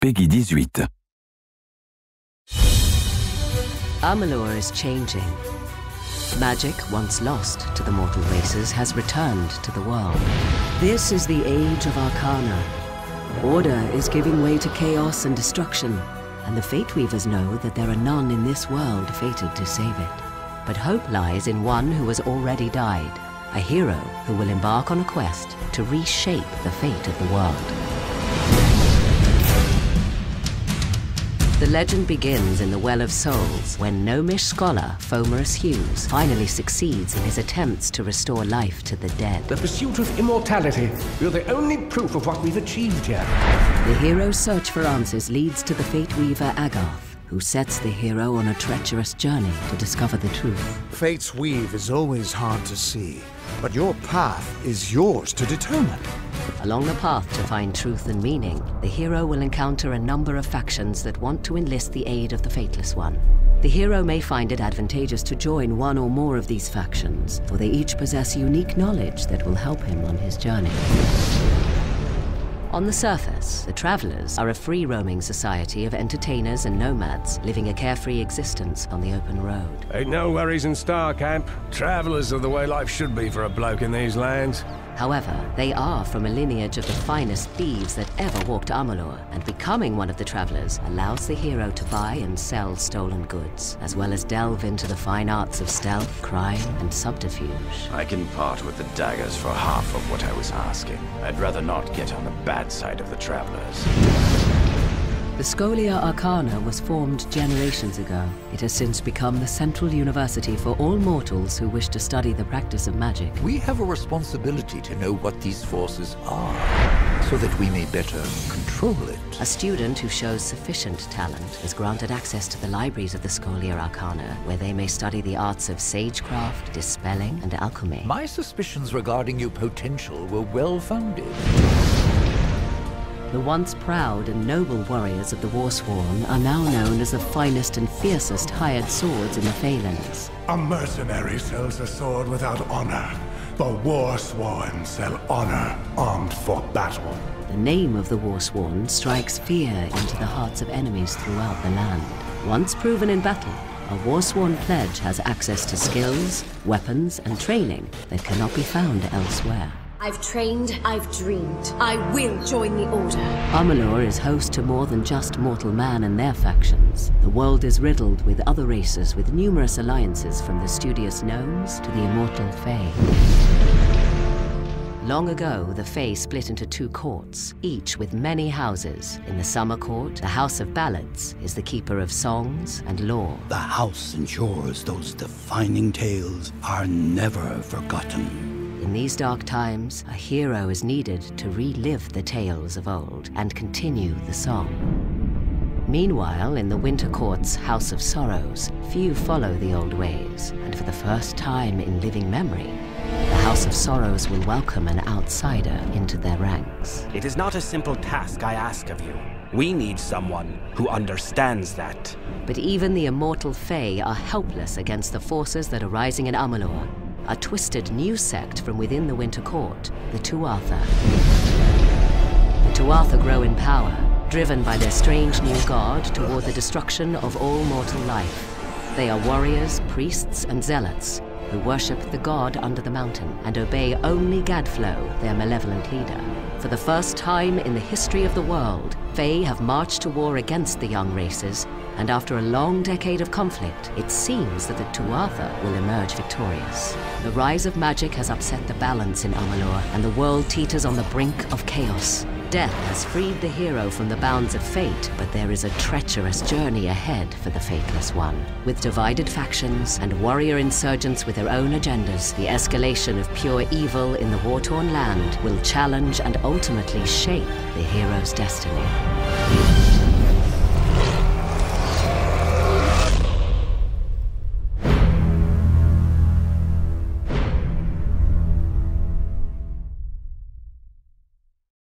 Peggy 18. Amalur is changing. Magic, once lost to the mortal races, has returned to the world. This is the age of Arcana. Order is giving way to chaos and destruction, and the Fate Weavers know that there are none in this world fated to save it. But hope lies in one who has already died, a hero who will embark on a quest to reshape the fate of the world. The legend begins in the Well of Souls, when gnomish scholar Fomerus Hughes finally succeeds in his attempts to restore life to the dead. The pursuit of immortality. You're the only proof of what we've achieved here. The hero's search for answers leads to the Fate Weaver Agarth, who sets the hero on a treacherous journey to discover the truth. Fate's weave is always hard to see, but your path is yours to determine. Along the path to find truth and meaning, the hero will encounter a number of factions that want to enlist the aid of the Fateless One. The hero may find it advantageous to join one or more of these factions, for they each possess unique knowledge that will help him on his journey. On the surface, the Travelers are a free-roaming society of entertainers and nomads living a carefree existence on the open road. Ain't no worries in Star Camp. Travelers are the way life should be for a bloke in these lands. However, they are from a lineage of the finest thieves that ever walked Amalur, and becoming one of the Travelers allows the hero to buy and sell stolen goods, as well as delve into the fine arts of stealth, crime, and subterfuge. I can part with the daggers for half of what I was asking. I'd rather not get on the bad side of the Travelers. The Scholia Arcana was formed generations ago. It has since become the central university for all mortals who wish to study the practice of magic. We have a responsibility to know what these forces are, so that we may better control it. A student who shows sufficient talent is granted access to the libraries of the Scholia Arcana, where they may study the arts of sagecraft, dispelling, and alchemy. My suspicions regarding your potential were well-founded. The once proud and noble warriors of the Warsworn are now known as the finest and fiercest hired swords in the Phalanx. A mercenary sells a sword without honor. The Warsworn sell honor armed for battle. The name of the Warsworn strikes fear into the hearts of enemies throughout the land. Once proven in battle, a Warsworn pledge has access to skills, weapons, and training that cannot be found elsewhere. I've trained, I've dreamed. I will join the Order. Amalur is host to more than just mortal man and their factions. The world is riddled with other races with numerous alliances, from the studious gnomes to the immortal Fae. Long ago, the Fae split into two courts, each with many houses. In the Summer Court, the House of Ballads is the keeper of songs and lore. The house ensures those defining tales are never forgotten. In these dark times, a hero is needed to relive the tales of old and continue the song. Meanwhile, in the Winter Court's House of Sorrows, few follow the old ways, and for the first time in living memory, the House of Sorrows will welcome an outsider into their ranks. It is not a simple task I ask of you. We need someone who understands that. But even the immortal Fae are helpless against the forces that are rising in Amalur. A twisted new sect from within the Winter Court, the Tuatha. The Tuatha grow in power, driven by their strange new god toward the destruction of all mortal life. They are warriors, priests, and zealots who worship the god under the mountain and obey only Gadflow, their malevolent leader. For the first time in the history of the world, Fae have marched to war against the young races, and after a long decade of conflict, it seems that the Tuatha will emerge victorious. The rise of magic has upset the balance in Amalur, and the world teeters on the brink of chaos. Death has freed the hero from the bounds of fate, but there is a treacherous journey ahead for the Fateless One. With divided factions and warrior insurgents with their own agendas, the escalation of pure evil in the war-torn land will challenge and ultimately shape the hero's destiny.